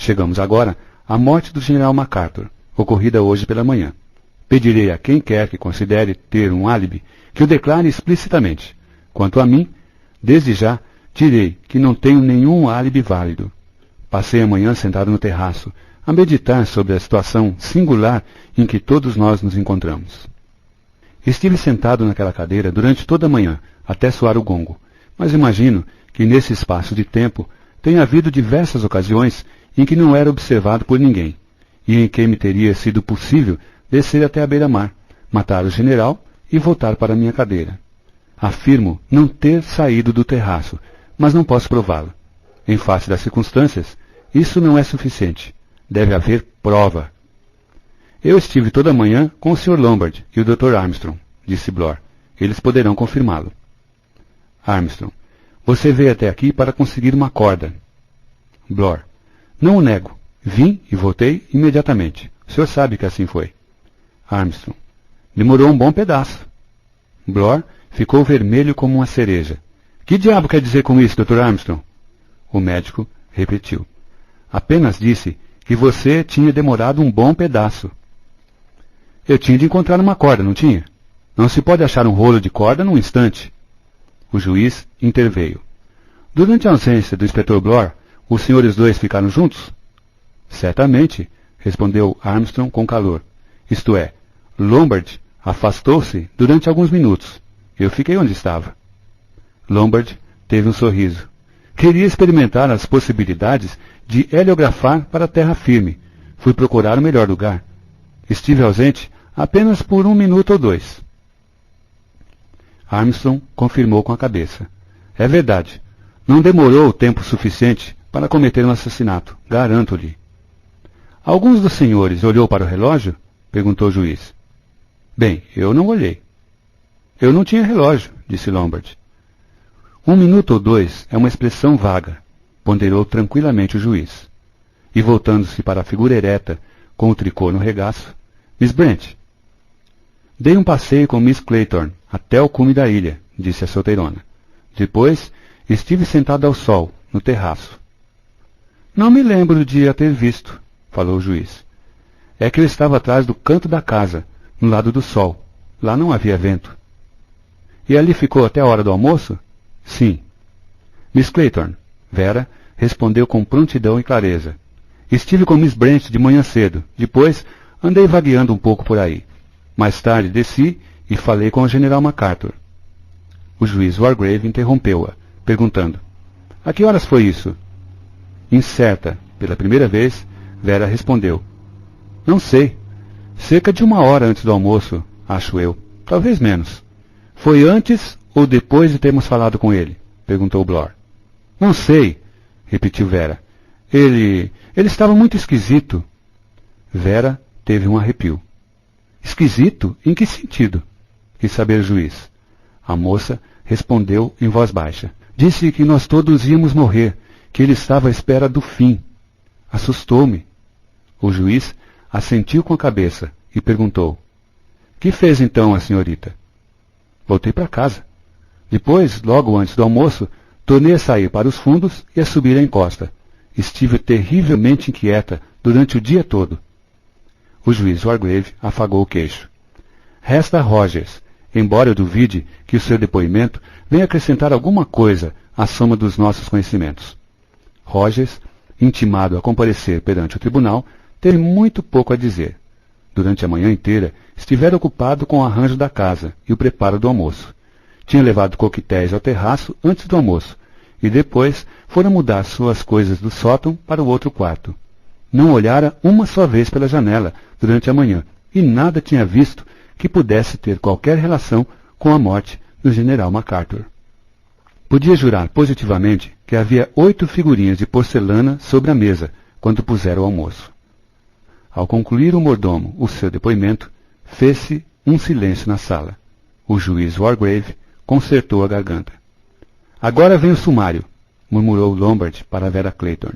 chegamos agora à morte do general MacArthur, ocorrida hoje pela manhã. Pedirei a quem quer que considere ter um álibi que o declare explicitamente. Quanto a mim, desde já, direi que não tenho nenhum álibi válido. Passei a manhã sentado no terraço, a meditar sobre a situação singular em que todos nós nos encontramos. Estive sentado naquela cadeira durante toda a manhã, até soar o gongo, mas imagino que nesse espaço de tempo tenha havido diversas ocasiões em que não era observado por ninguém, e em que me teria sido possível descer até a beira-mar, matar o general e voltar para minha cadeira. Afirmo não ter saído do terraço, mas não posso prová-lo. Em face das circunstâncias, isso não é suficiente. Deve haver prova. Eu estive toda a manhã com o Sr. Lombard e o Dr. Armstrong, disse Blore. Eles poderão confirmá-lo. Armstrong: você veio até aqui para conseguir uma corda. Blore: não o nego. Vim e voltei imediatamente. O senhor sabe que assim foi. Armstrong: demorou um bom pedaço. Blore ficou vermelho como uma cereja. Que diabo quer dizer com isso, Dr. Armstrong? O médico repetiu: apenas disse que você tinha demorado um bom pedaço. Eu tinha de encontrar uma corda, não tinha? Não se pode achar um rolo de corda num instante. O juiz interveio. Durante a ausência do inspetor Blore, os senhores dois ficaram juntos? Certamente, respondeu Armstrong com calor. Isto é, Lombard afastou-se durante alguns minutos. Eu fiquei onde estava. Lombard teve um sorriso. Queria experimentar as possibilidades de heliografar para a terra firme. Fui procurar o melhor lugar. Estive ausente apenas por 1 minuto ou 2. Armstrong confirmou com a cabeça. É verdade. Não demorou tempo suficiente para cometer um assassinato, garanto-lhe. Alguns dos senhores olhou para o relógio? Perguntou o juiz. Bem, eu não olhei. Eu não tinha relógio, disse Lombard. 1 minuto ou 2 é uma expressão vaga, ponderou tranquilamente o juiz. E voltando-se para a figura ereta, com o tricô no regaço, Miss Brent. Dei um passeio com Miss Clayton até o cume da ilha, disse a solteirona. Depois, estive sentado ao sol, no terraço. Não me lembro de a ter visto, falou o juiz. É que eu estava atrás do canto da casa, no lado do sol. Lá não havia vento. E ali ficou até a hora do almoço? Sim. Miss Clayton, Vera, respondeu com prontidão e clareza. Estive com Miss Brent de manhã cedo. Depois, andei vagueando um pouco por aí. Mais tarde, desci e falei com o general MacArthur. O juiz Wargrave interrompeu-a, perguntando. A que horas foi isso? Incerta, pela primeira vez, Vera respondeu. Não sei. Cerca de 1 hora antes do almoço, acho eu. Talvez menos. Foi antes ou depois de termos falado com ele? Perguntou Blore. Não sei, repetiu Vera. Ele estava muito esquisito. Vera teve um arrepio. Esquisito? Em que sentido? Quis saber o juiz. A moça respondeu em voz baixa. Disse que nós todos íamos morrer, que ele estava à espera do fim. Assustou-me. O juiz assentiu com a cabeça e perguntou. Que fez então a senhorita? Voltei para casa. Depois, logo antes do almoço, tornei a sair para os fundos e a subir a encosta. Estive terrivelmente inquieta durante o dia todo. O juiz Wargrave afagou o queixo. Resta Rogers, embora eu duvide que o seu depoimento venha acrescentar alguma coisa à soma dos nossos conhecimentos. Rogers, intimado a comparecer perante o tribunal, teve muito pouco a dizer. Durante a manhã inteira, estivera ocupado com o arranjo da casa e o preparo do almoço. Tinha levado coquetéis ao terraço antes do almoço, e depois fora mudar suas coisas do sótão para o outro quarto. Não olhara uma só vez pela janela durante a manhã, e nada tinha visto que pudesse ter qualquer relação com a morte do general MacArthur. Podia jurar positivamente que havia 8 figurinhas de porcelana sobre a mesa quando puseram o almoço. Ao concluir o mordomo o seu depoimento, fez-se um silêncio na sala. O juiz Wargrave concertou a garganta. Agora vem o sumário, murmurou Lombard para Vera Clayton.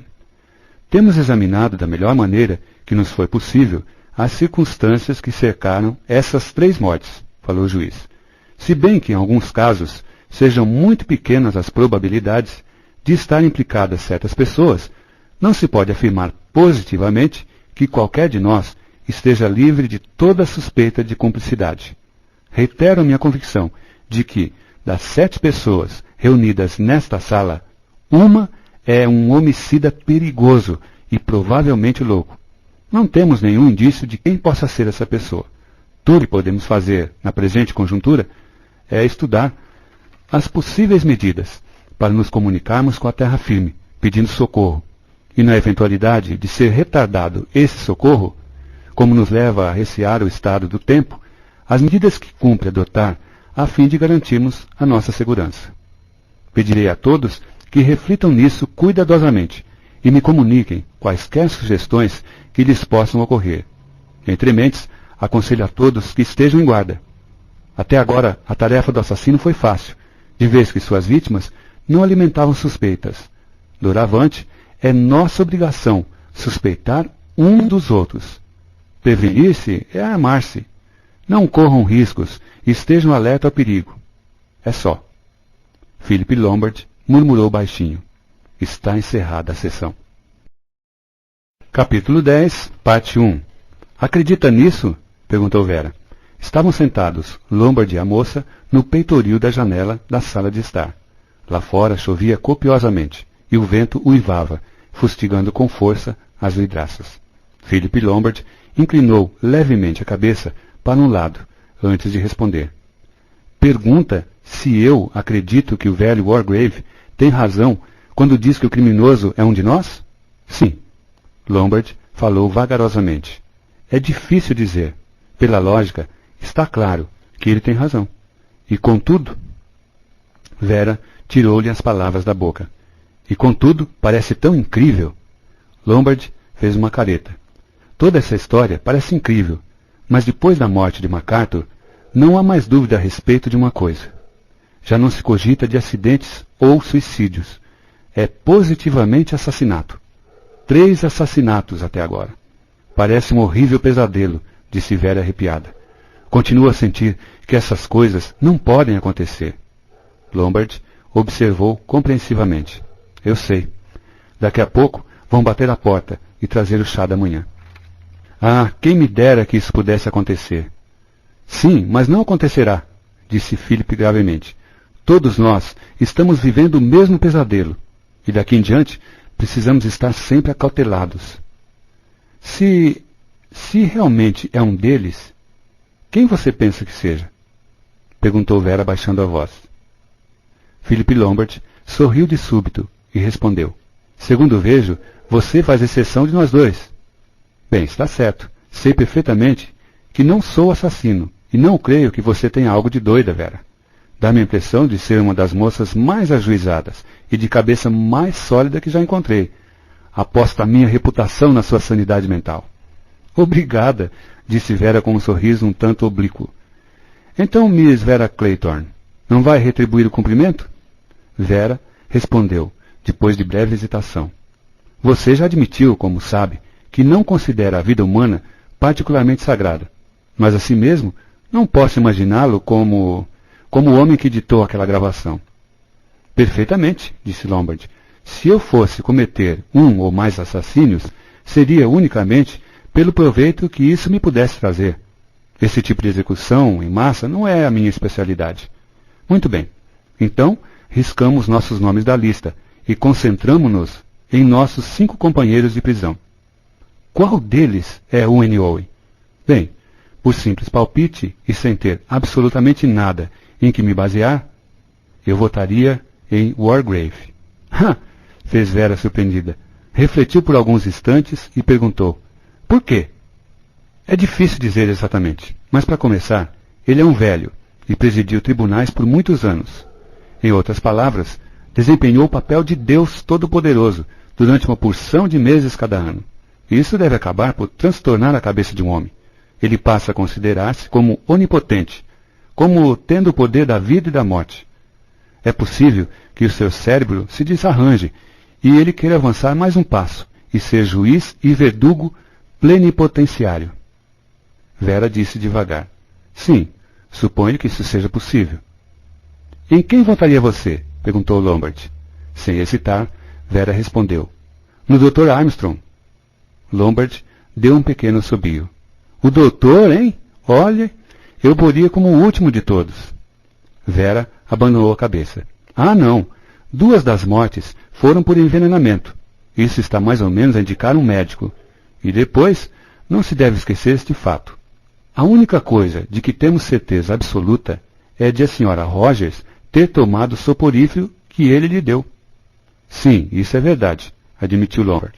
Temos examinado da melhor maneira que nos foi possível as circunstâncias que cercaram essas 3 mortes, falou o juiz. Se bem que em alguns casos sejam muito pequenas as probabilidades de estar implicadas certas pessoas, não se pode afirmar positivamente, que qualquer de nós esteja livre de toda suspeita de cumplicidade. Reitero minha convicção de que, das 7 pessoas reunidas nesta sala, uma é um homicida perigoso e provavelmente louco. Não temos nenhum indício de quem possa ser essa pessoa. Tudo que podemos fazer, na presente conjuntura, é estudar as possíveis medidas para nos comunicarmos com a terra firme, pedindo socorro. E na eventualidade de ser retardado esse socorro, como nos leva a recear o estado do tempo, as medidas que cumpre adotar a fim de garantirmos a nossa segurança. Pedirei a todos que reflitam nisso cuidadosamente e me comuniquem quaisquer sugestões que lhes possam ocorrer. Entre mentes, aconselho a todos que estejam em guarda. Até agora, a tarefa do assassino foi fácil, de vez que suas vítimas não alimentavam suspeitas. Doravante, é nossa obrigação suspeitar um dos outros. Prevenir-se é armar-se. Não corram riscos e estejam alerta ao perigo. É só. Philip Lombard murmurou baixinho. Está encerrada a sessão. Capítulo 10, parte 1. Acredita nisso? Perguntou Vera. Estavam sentados, Lombard e a moça, no peitoril da janela da sala de estar. Lá fora chovia copiosamente, e o vento uivava, fustigando com força as vidraças. Philip Lombard inclinou levemente a cabeça para um lado, antes de responder. Pergunta se eu acredito que o velho Wargrave tem razão quando diz que o criminoso é um de nós? Sim. Lombard falou vagarosamente. É difícil dizer. Pela lógica, está claro que ele tem razão. E contudo... Vera tirou-lhe as palavras da boca. E contudo, parece tão incrível. Lombard fez uma careta. Toda essa história parece incrível, mas depois da morte de MacArthur, não há mais dúvida a respeito de uma coisa. Já não se cogita de acidentes ou suicídios. É positivamente assassinato. 3 assassinatos até agora. Parece um horrível pesadelo, disse Vera arrepiada. Continuo a sentir que essas coisas não podem acontecer. Lombard observou compreensivamente. Eu sei. Daqui a pouco vão bater à porta e trazer o chá da manhã. Ah, quem me dera que isso pudesse acontecer. Sim, mas não acontecerá, disse Philip gravemente. Todos nós estamos vivendo o mesmo pesadelo, e daqui em diante precisamos estar sempre acautelados. Se realmente é um deles, quem você pensa que seja? Perguntou Vera baixando a voz. Philip Lombard sorriu de súbito e respondeu. Segundo vejo, você faz exceção de nós dois. Bem, está certo. Sei perfeitamente que não sou assassino, e não creio que você tenha algo de doida, Vera. Dá-me a impressão de ser uma das moças mais ajuizadas e de cabeça mais sólida que já encontrei. Aposto a minha reputação na sua sanidade mental. Obrigada, disse Vera com um sorriso um tanto oblíquo. Então, Miss Vera Claythorne, não vai retribuir o cumprimento? Vera respondeu, depois de breve hesitação. Você já admitiu, como sabe, que não considera a vida humana particularmente sagrada. Mas assim mesmo, não posso imaginá-lo como o homem que ditou aquela gravação. Perfeitamente, disse Lombard. Se eu fosse cometer um ou mais assassínios, seria unicamente pelo proveito que isso me pudesse trazer. Esse tipo de execução em massa não é a minha especialidade. Muito bem. Então, riscamos nossos nomes da lista e concentramo-nos em nossos 5 companheiros de prisão. Qual deles é Owen Owen? Bem, por simples palpite e sem ter absolutamente nada em que me basear, eu votaria em Wargrave. Ha! Fez Vera surpreendida. Refletiu por alguns instantes e perguntou. Por quê? É difícil dizer exatamente, mas para começar, ele é um velho e presidiu tribunais por muitos anos. Em outras palavras, desempenhou o papel de Deus Todo-Poderoso durante uma porção de meses cada ano. Isso deve acabar por transtornar a cabeça de um homem. Ele passa a considerar-se como onipotente, como tendo o poder da vida e da morte. É possível que o seu cérebro se desarranje e ele queira avançar mais um passo e ser juiz e verdugo plenipotenciário. Vera disse devagar. Sim, suponho que isso seja possível. Em quem votaria você? Perguntou Lombard. Sem hesitar, Vera respondeu. No Dr. Armstrong. Lombard deu um pequeno assobio. O doutor, hein? Olhe, eu poria como o último de todos. Vera abandonou a cabeça. Ah, não. 2 das mortes foram por envenenamento. Isso está mais ou menos a indicar um médico. E depois, não se deve esquecer este fato. A única coisa de que temos certeza absoluta é de a senhora Rogers ter tomado o soporífero que ele lhe deu. Sim, isso é verdade, admitiu Lombard.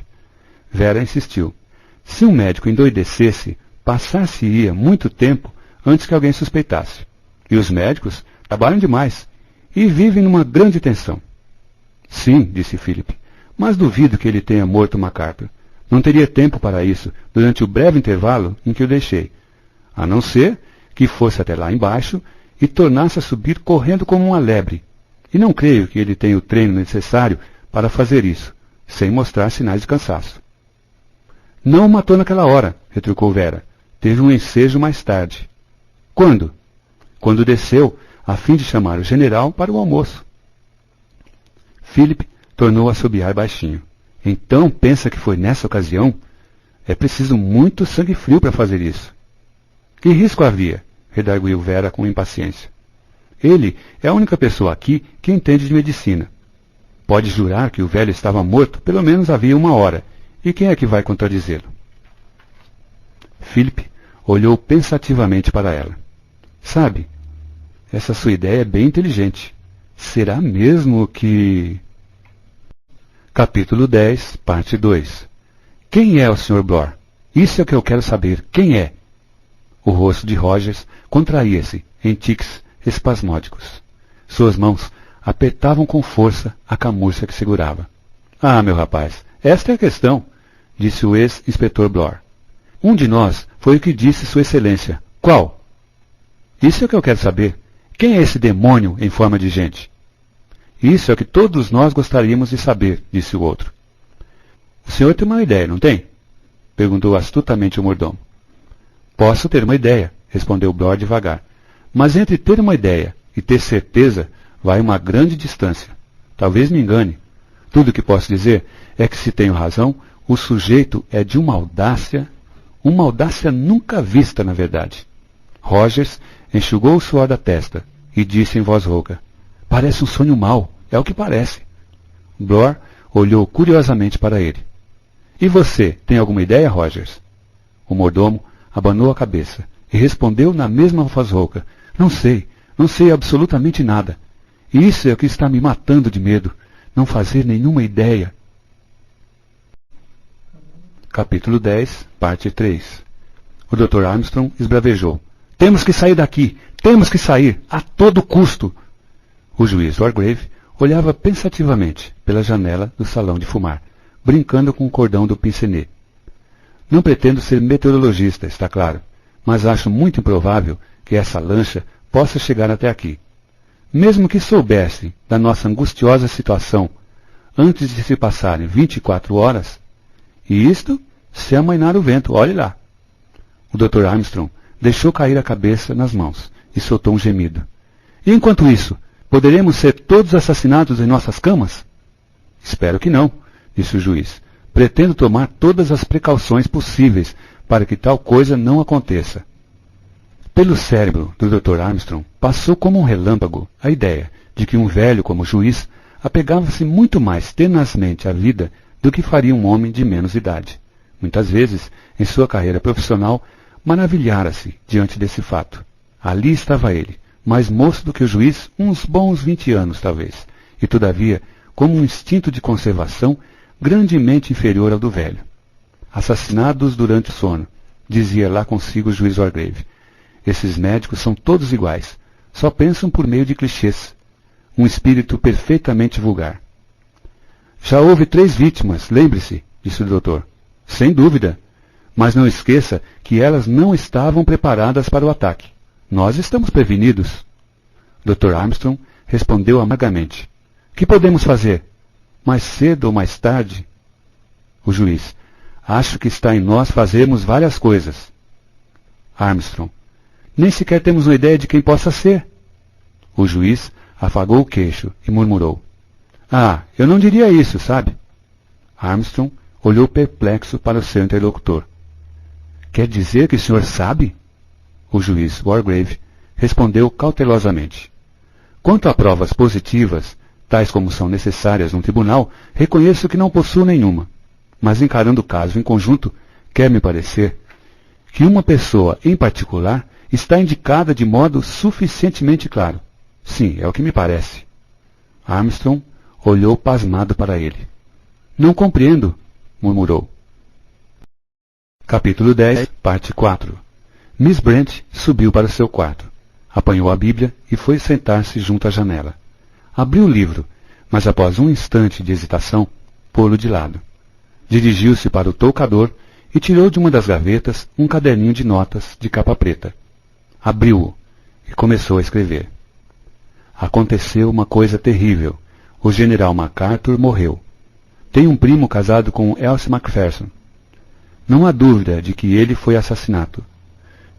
Vera insistiu. Se um médico endoidecesse, passar-se-ia muito tempo antes que alguém suspeitasse. E os médicos trabalham demais e vivem numa grande tensão. Sim, disse Philip, mas duvido que ele tenha morto MacArthur. Não teria tempo para isso durante o breve intervalo em que o deixei, a não ser que fosse até lá embaixo e tornasse a subir correndo como uma lebre. E não creio que ele tenha o treino necessário para fazer isso, sem mostrar sinais de cansaço. Não o matou naquela hora, retrucou Vera. Teve um ensejo mais tarde. Quando? Quando desceu, a fim de chamar o general para o almoço. Philip tornou a assobiar baixinho. Então pensa que foi nessa ocasião? É preciso muito sangue frio para fazer isso. Que risco havia? Redarguiu Vera com impaciência. Ele é a única pessoa aqui que entende de medicina. Pode jurar que o velho estava morto pelo menos havia 1 hora. E quem é que vai contradizê-lo? Philip olhou pensativamente para ela. Sabe, essa sua ideia é bem inteligente. Será mesmo que... Capítulo 10, parte 2. Quem é o Sr. Blore? Isso é o que eu quero saber. Quem é? O rosto de Rogers contraía-se em tiques espasmódicos. Suas mãos apertavam com força a camurça que segurava. Ah, meu rapaz, esta é a questão, disse o ex-inspetor Blore. Um de nós foi o que disse Sua Excelência. Qual? Isso é o que eu quero saber. Quem é esse demônio em forma de gente? Isso é o que todos nós gostaríamos de saber, disse o outro. O senhor tem uma ideia, não tem? Perguntou astutamente o mordomo. Posso ter uma ideia, respondeu Blore devagar. Mas entre ter uma ideia e ter certeza vai uma grande distância. Talvez me engane. Tudo o que posso dizer é que, se tenho razão, o sujeito é de uma audácia nunca vista, na verdade. Rogers enxugou o suor da testa e disse em voz rouca. Parece um sonho mau, é o que parece. Blore olhou curiosamente para ele. E você, tem alguma ideia, Rogers? O mordomo abanou a cabeça e respondeu na mesma voz rouca. Não sei absolutamente nada. E isso é o que está me matando de medo, não fazer nenhuma ideia. Capítulo 10, parte 3. O Dr. Armstrong esbravejou. Temos que sair daqui! Temos que sair! A todo custo! O juiz Wargrave olhava pensativamente pela janela do salão de fumar, brincando com o cordão do pincenê. Não pretendo ser meteorologista, está claro, mas acho muito improvável que essa lancha possa chegar até aqui. Mesmo que soubesse da nossa angustiosa situação antes de se passarem 24 horas, e isto se amainar o vento, olhe lá. O Dr. Armstrong deixou cair a cabeça nas mãos e soltou um gemido. E enquanto isso, poderemos ser todos assassinados em nossas camas? Espero que não, disse o juiz. Pretendo tomar todas as precauções possíveis para que tal coisa não aconteça. Pelo cérebro do Dr. Armstrong passou como um relâmpago a ideia de que um velho como juiz apegava-se muito mais tenazmente à vida do que faria um homem de menos idade. Muitas vezes, em sua carreira profissional, maravilhara-se diante desse fato. Ali estava ele, mais moço do que o juiz, uns bons 20 anos, talvez, e todavia, como um instinto de conservação grandemente inferior ao do velho. Assassinados durante o sono, dizia lá consigo o juiz Wargrave. Esses médicos são todos iguais, só pensam por meio de clichês. Um espírito perfeitamente vulgar. Já houve 3 vítimas, lembre-se, disse o doutor. Sem dúvida. Mas não esqueça que elas não estavam preparadas para o ataque. Nós estamos prevenidos. Dr. Armstrong respondeu amargamente. Que podemos fazer? Mais cedo ou mais tarde? O juiz. Acho que está em nós fazermos várias coisas. Armstrong. Nem sequer temos uma ideia de quem possa ser. O juiz afagou o queixo e murmurou. Ah, eu não diria isso, sabe? Armstrong olhou perplexo para o seu interlocutor. Quer dizer que o senhor sabe? O juiz Wargrave respondeu cautelosamente. Quanto a provas positivas, tais como são necessárias num tribunal, reconheço que não possuo nenhuma. Mas encarando o caso em conjunto, quer-me parecer que uma pessoa em particular está indicada de modo suficientemente claro. Sim, é o que me parece. Armstrong olhou pasmado para ele. Não compreendo, murmurou. Capítulo 10, parte 4. Miss Brent subiu para o seu quarto. Apanhou a Bíblia e foi sentar-se junto à janela. Abriu o livro, mas após um instante de hesitação, pô-lo de lado. Dirigiu-se para o toucador e tirou de uma das gavetas um caderninho de notas de capa preta. Abriu-o e começou a escrever. Aconteceu uma coisa terrível. O general MacArthur morreu. Tenho um primo casado com Elsie Macpherson. Não há dúvida de que ele foi assassinado.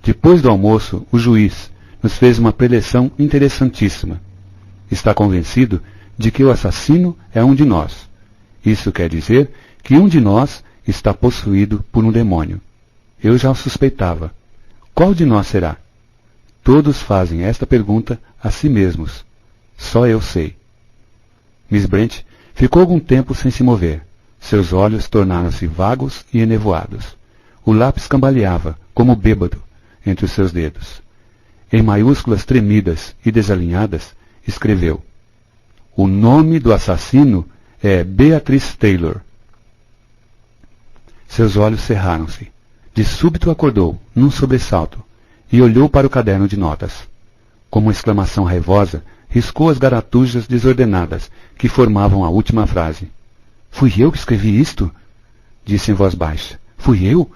Depois do almoço, o juiz nos fez uma preleção interessantíssima. Está convencido de que o assassino é um de nós. Isso quer dizer que um de nós está possuído por um demônio. Eu já o suspeitava. Qual de nós será? Todos fazem esta pergunta a si mesmos. Só eu sei. Miss Brent ficou algum tempo sem se mover. Seus olhos tornaram-se vagos e enevoados. O lápis cambaleava, como bêbado, entre os seus dedos. Em maiúsculas tremidas e desalinhadas, escreveu: O nome do assassino é Beatrice Taylor. Seus olhos cerraram-se. De súbito acordou, num sobressalto, e olhou para o caderno de notas. Com uma exclamação raivosa, riscou as garatujas desordenadas que formavam a última frase. Fui eu que escrevi isto? Disse em voz baixa. Fui eu?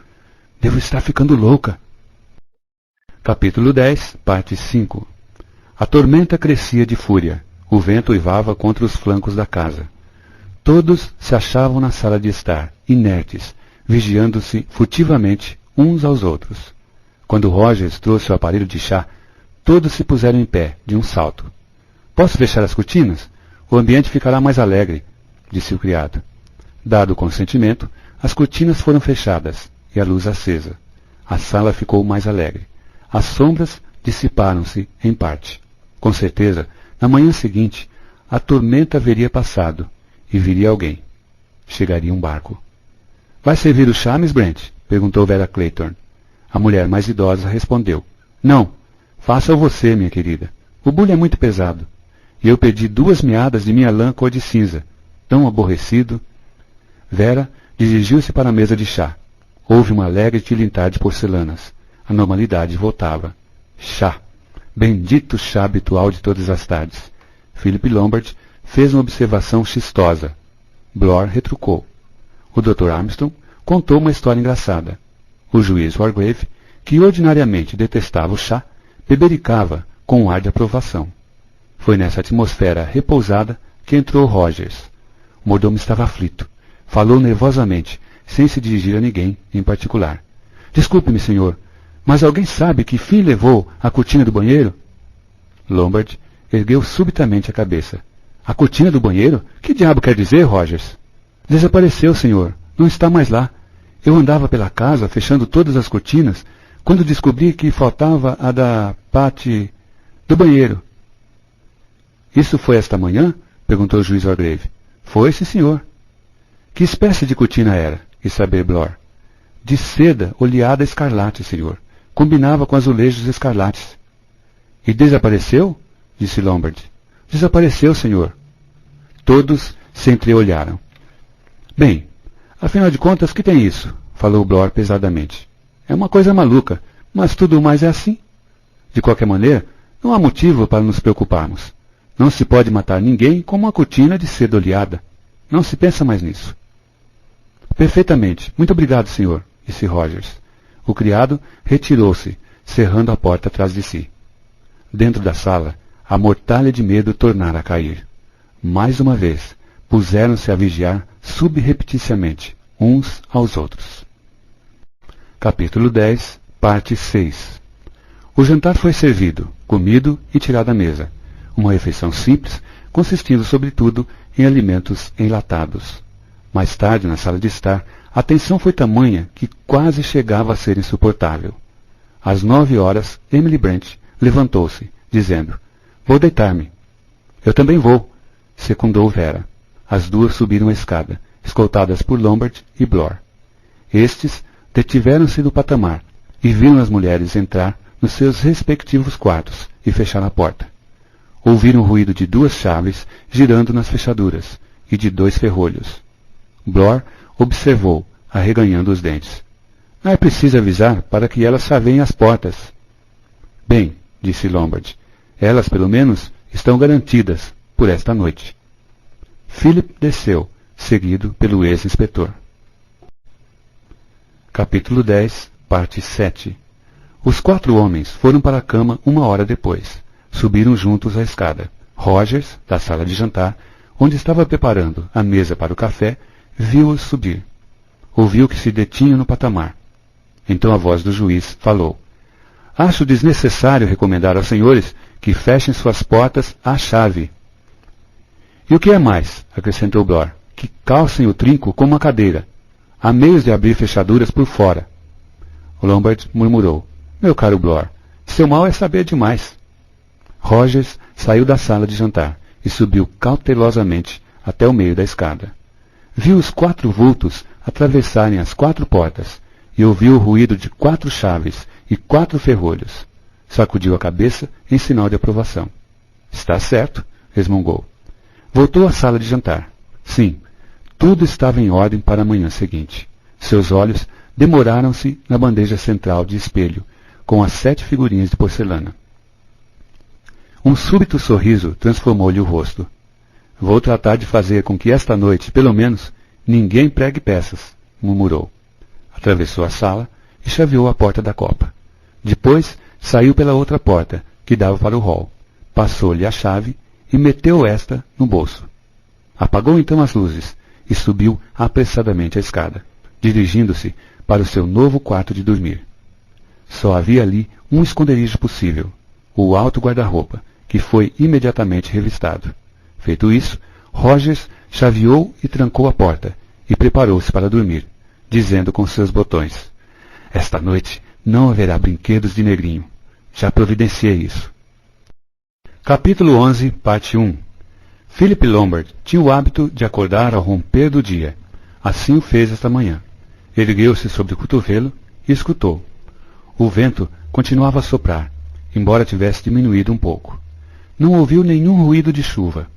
Devo estar ficando louca. Capítulo 10, parte 5. A tormenta crescia de fúria. O vento uivava contra os flancos da casa. Todos se achavam na sala de estar, inertes, vigiando-se furtivamente uns aos outros. Quando Rogers trouxe o aparelho de chá, todos se puseram em pé, de um salto. Posso fechar as cortinas? O ambiente ficará mais alegre, disse o criado. Dado o consentimento, as cortinas foram fechadas e a luz acesa. A sala ficou mais alegre. As sombras dissiparam-se em parte. Com certeza, na manhã seguinte, a tormenta haveria passado e viria alguém. Chegaria um barco. Vai servir o chá, Miss Brent? Perguntou Vera Clayton. A mulher mais idosa respondeu. Não, faça-o você, minha querida. O bulho é muito pesado. E eu perdi 2 meadas de minha lã cor de cinza. Tão aborrecido. Vera dirigiu-se para a mesa de chá. Houve uma alegre tilintar de porcelanas. A normalidade voltava. Chá. Bendito chá habitual de todas as tardes. Philip Lombard fez uma observação chistosa. Blore retrucou. O Dr. Armstrong contou uma história engraçada. O juiz Wargrave, que ordinariamente detestava o chá, bebericava com um ar de aprovação. Foi nessa atmosfera repousada que entrou Rogers. O mordomo estava aflito. Falou nervosamente, sem se dirigir a ninguém em particular. Desculpe-me, senhor, mas alguém sabe que fim levou a cortina do banheiro? Lombard ergueu subitamente a cabeça. A cortina do banheiro? Que diabo quer dizer, Rogers? Desapareceu, senhor. Não está mais lá. Eu andava pela casa, fechando todas as cortinas, quando descobri que faltava a da parte do banheiro. Isso foi esta manhã? Perguntou o juiz Wargrave. Foi, sim, senhor. Que espécie de cortina era? Quis saber Blore. De seda oleada escarlate, senhor. Combinava com azulejos escarlates. E desapareceu? Disse Lombard. Desapareceu, senhor. Todos se entreolharam. Bem, afinal de contas, que tem isso? Falou Blore pesadamente. É uma coisa maluca, mas tudo mais é assim. De qualquer maneira, não há motivo para nos preocuparmos. Não se pode matar ninguém com uma cortina de seda oleada. Não se pensa mais nisso. Perfeitamente. Muito obrigado, senhor, disse Rogers. O criado retirou-se, cerrando a porta atrás de si. Dentro da sala, a mortalha de medo tornara a cair. Mais uma vez, puseram-se a vigiar subrepticiamente, uns aos outros. Capítulo 10, parte 6. O jantar foi servido, comido e tirado à mesa. Uma refeição simples, consistindo sobretudo em alimentos enlatados. Mais tarde, na sala de estar, A tensão foi tamanha que quase chegava a ser insuportável. Às 9 horas, Emily Brent levantou-se, dizendo: "Vou deitar-me." "Eu também vou", secundou Vera. As duas subiram a escada, escoltadas por Lombard e Blor. Estes detiveram-se do patamar e viram as mulheres entrar nos seus respectivos quartos e fechar a porta. Ouviram o ruído de 2 chaves girando nas fechaduras e de 2 ferrolhos. Blor observou, arreganhando os dentes: "É preciso avisar para que elas chaveiem as portas." "Bem", disse Lombard, "elas, pelo menos, estão garantidas por esta noite." Philip desceu, seguido pelo ex-inspetor. Capítulo 10, parte 7. Os 4 homens foram para a cama 1 hora depois. Subiram juntos a escada. Rogers, da sala de jantar, onde estava preparando a mesa para o café, viu-os subir. Ouviu que se detinham no patamar. Então a voz do juiz falou: "Acho desnecessário recomendar aos senhores que fechem suas portas à chave." "E o que é mais", acrescentou Blor, "que calcem o trinco com uma cadeira. Há meios de abrir fechaduras por fora." Lombard murmurou: "Meu caro Blor, seu mal é saber demais." Rogers saiu da sala de jantar e subiu cautelosamente até o meio da escada. Viu os 4 vultos atravessarem as 4 portas e ouviu o ruído de 4 chaves e 4 ferrolhos. Sacudiu a cabeça em sinal de aprovação. "Está certo", resmungou. Voltou à sala de jantar. Sim, tudo estava em ordem para a manhã seguinte. Seus olhos demoraram-se na bandeja central de espelho, com as 7 figurinhas de porcelana. Um súbito sorriso transformou-lhe o rosto. "Vou tratar de fazer com que esta noite, pelo menos, ninguém pregue peças", murmurou. Atravessou a sala e chaveou a porta da copa. Depois saiu pela outra porta, que dava para o hall. Passou-lhe a chave e meteu esta no bolso. Apagou então as luzes e subiu apressadamente a escada, dirigindo-se para o seu novo quarto de dormir. Só havia ali um esconderijo possível: o alto guarda-roupa, que foi imediatamente revistado. Feito isso, Rogers chaveou e trancou a porta e preparou-se para dormir, dizendo com seus botões: "Esta noite não haverá brinquedos de negrinho. Já providenciei isso." Capítulo 11, parte 1. Philip Lombard tinha o hábito de acordar ao romper do dia. Assim o fez esta manhã. Ergueu-se sobre o cotovelo e escutou. O vento continuava a soprar, embora tivesse diminuído um pouco. Não ouviu nenhum ruído de chuva.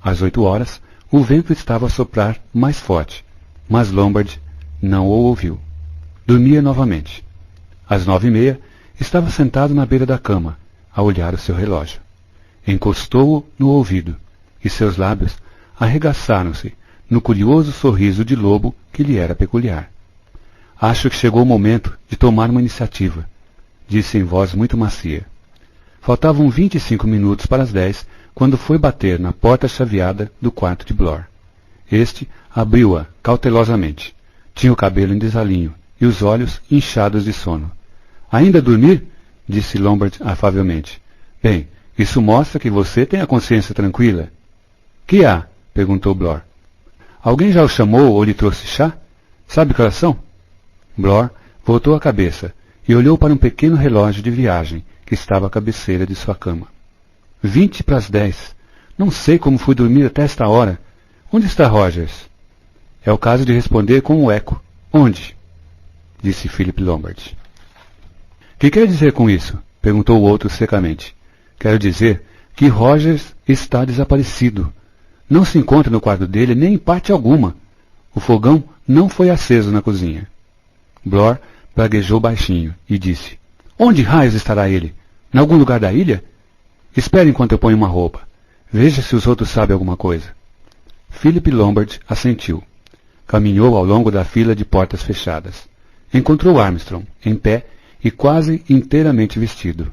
Às 8 horas, o vento estava a soprar mais forte, mas Lombard não o ouviu. Dormia novamente. Às 9h30, estava sentado na beira da cama, a olhar o seu relógio. Encostou-o no ouvido, e seus lábios arregaçaram-se no curioso sorriso de lobo que lhe era peculiar. "Acho que chegou o momento de tomar uma iniciativa", disse em voz muito macia. Faltavam 25 minutos para as 10, quando foi bater na porta chaveada do quarto de Blor. Este abriu-a cautelosamente. Tinha o cabelo em desalinho e os olhos inchados de sono. "Ainda a dormir?" disse Lombard afavelmente. "Bem, isso mostra que você tem a consciência tranquila." "Que há?" perguntou Blor. "Alguém já o chamou ou lhe trouxe chá? Sabe que horas são?" Blor voltou a cabeça e olhou para um pequeno relógio de viagem que estava à cabeceira de sua cama. 20 para as 10. Não sei como fui dormir até esta hora. Onde está Rogers? É o caso de responder com um eco. Onde? Disse Philip Lombard. Que quer dizer com isso? Perguntou o outro secamente. Quero dizer que Rogers está desaparecido. Não se encontra no quarto dele nem em parte alguma. O fogão não foi aceso na cozinha. Blor praguejou baixinho e disse: Onde raios estará ele? Em algum lugar da ilha? Espere enquanto eu ponho uma roupa. Veja se os outros sabem alguma coisa. Philip Lombard assentiu. Caminhou ao longo da fila de portas fechadas. Encontrou Armstrong, em pé e quase inteiramente vestido.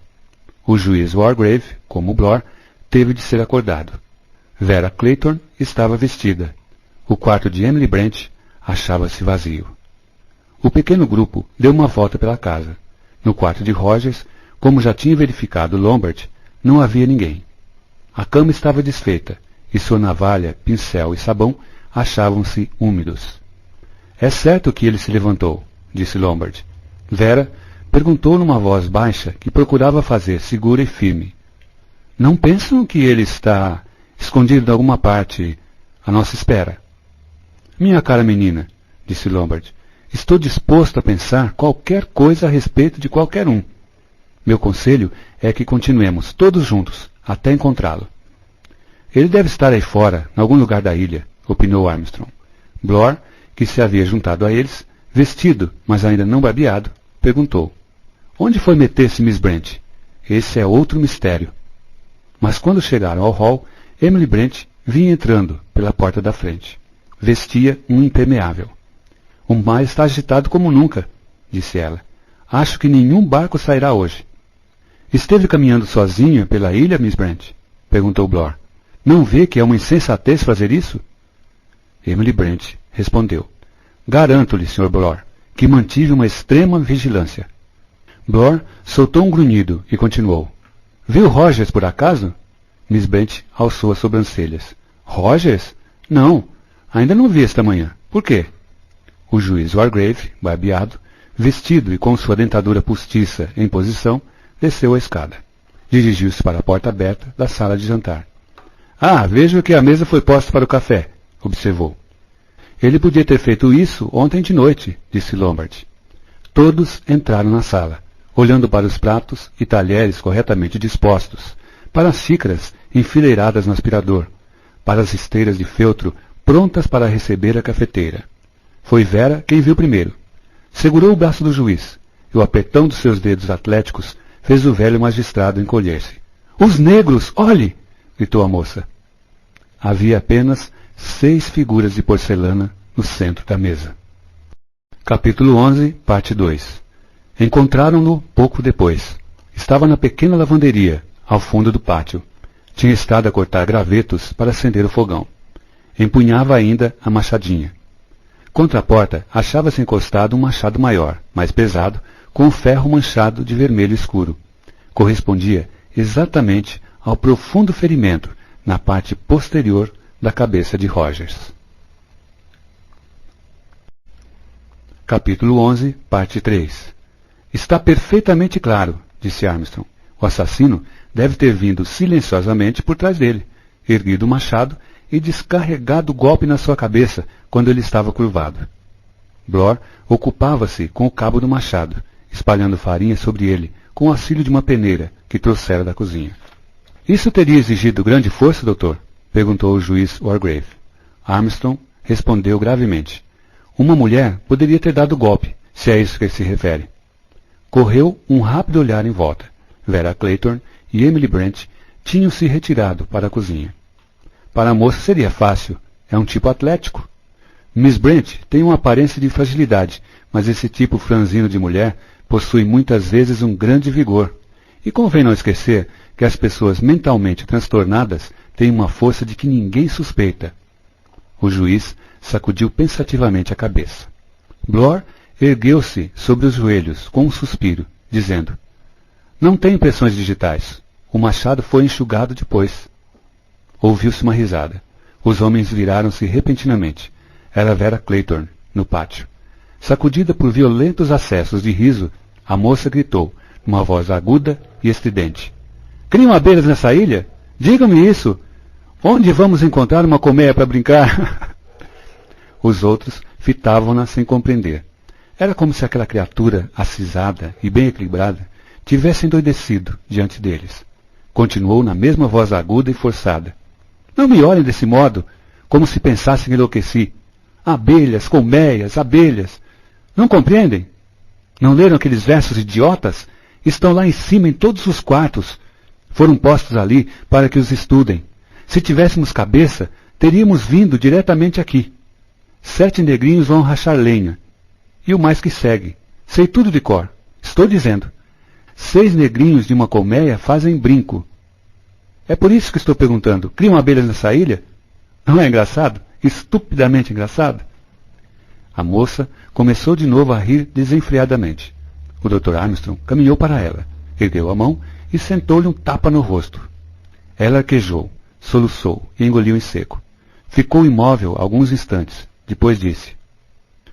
O juiz Wargrave, como Blor, teve de ser acordado. Vera Clayton estava vestida. O quarto de Emily Brent achava-se vazio. O pequeno grupo deu uma volta pela casa. No quarto de Rogers, como já tinha verificado Lombard, não havia ninguém. A cama estava desfeita, e sua navalha, pincel e sabão achavam-se úmidos. É certo que ele se levantou, disse Lombard. Vera perguntou numa voz baixa que procurava fazer segura e firme. Não pensam que ele está escondido em alguma parte à nossa espera? Minha cara menina, disse Lombard, estou disposto a pensar qualquer coisa a respeito de qualquer um. Meu conselho é que continuemos todos juntos, até encontrá-lo. Ele deve estar aí fora, em algum lugar da ilha, opinou Armstrong. Blore, que se havia juntado a eles, vestido, mas ainda não barbeado, perguntou. Onde foi meter-se Miss Brent? Esse é outro mistério. Mas quando chegaram ao hall, Emily Brent vinha entrando pela porta da frente. Vestia um impermeável. O mar está agitado como nunca, disse ela. Acho que nenhum barco sairá hoje. Esteve caminhando sozinha pela ilha, Miss Brent? Perguntou Blore. Não vê que é uma insensatez fazer isso? Emily Brent respondeu. Garanto-lhe, Sr. Blore, que mantive uma extrema vigilância. Blore soltou um grunhido e continuou. Viu Rogers por acaso? Miss Brent alçou as sobrancelhas. Rogers? Não, ainda não vi esta manhã. Por quê? O juiz Wargrave, barbeado, vestido e com sua dentadura postiça em posição, desceu a escada. Dirigiu-se para a porta aberta da sala de jantar. Ah, vejo que a mesa foi posta para o café, observou. Ele podia ter feito isso ontem de noite, disse Lombard. Todos entraram na sala, olhando para os pratos e talheres corretamente dispostos, para as xícaras enfileiradas no aspirador, para as esteiras de feltro prontas para receber a cafeteira. Foi Vera quem viu primeiro. Segurou o braço do juiz, e o apertão dos seus dedos atléticos fez o velho magistrado encolher-se. Os negros, olhe! Gritou a moça. Havia apenas 6 figuras de porcelana no centro da mesa. Capítulo 11, parte 2. Encontraram-no pouco depois. Estava na pequena lavanderia, ao fundo do pátio. Tinha estado a cortar gravetos para acender o fogão. Empunhava ainda a machadinha. Contra a porta achava-se encostado um machado maior, mais pesado, com um ferro manchado de vermelho escuro. Correspondia exatamente ao profundo ferimento na parte posterior da cabeça de Rogers. Capítulo 11, parte 3. Está perfeitamente claro, disse Armstrong. O assassino deve ter vindo silenciosamente por trás dele, erguido o machado e descarregado o golpe na sua cabeça quando ele estava curvado. Blore ocupava-se com o cabo do machado, espalhando farinha sobre ele, com o auxílio de uma peneira que trouxera da cozinha. Isso teria exigido grande força, doutor? Perguntou o juiz Wargrave. Armstrong respondeu gravemente. Uma mulher poderia ter dado o golpe, se é isso que se refere. Correu um rápido olhar em volta. Vera Clayton e Emily Brent tinham se retirado para a cozinha. Para a moça seria fácil. É um tipo atlético. Miss Brent tem uma aparência de fragilidade, mas esse tipo franzino de mulher possui muitas vezes um grande vigor. E convém não esquecer que as pessoas mentalmente transtornadas têm uma força de que ninguém suspeita. O juiz sacudiu pensativamente a cabeça. Blore ergueu-se sobre os joelhos com um suspiro, dizendo, não tem impressões digitais. O machado foi enxugado depois. Ouviu-se uma risada. Os homens viraram-se repentinamente. Era Vera Clayton, no pátio. Sacudida por violentos acessos de riso, a moça gritou, numa voz aguda e estridente. Criam abelhas nessa ilha? Digam-me isso! Onde vamos encontrar uma colmeia para brincar? Os outros fitavam-na sem compreender. Era como se aquela criatura, acisada e bem equilibrada, tivesse endoidecido diante deles. Continuou na mesma voz aguda e forçada. Não me olhem desse modo, como se pensassem que enlouqueci. Abelhas, colmeias, abelhas. Não compreendem? Não leram aqueles versos idiotas? Estão lá em cima em todos os quartos. Foram postos ali para que os estudem. Se tivéssemos cabeça, teríamos vindo diretamente aqui. 7 negrinhos vão rachar lenha. E o mais que segue. Sei tudo de cor. Estou dizendo. 6 negrinhos de uma colmeia fazem brinco. É por isso que estou perguntando. Criam abelhas nessa ilha? Não é engraçado? Estupidamente engraçado? A moça começou de novo a rir desenfreadamente. O Dr. Armstrong caminhou para ela, ergueu a mão e sentou-lhe um tapa no rosto. Ela arquejou, soluçou e engoliu em seco. Ficou imóvel alguns instantes. Depois disse,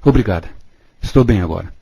Obrigada. Estou bem agora.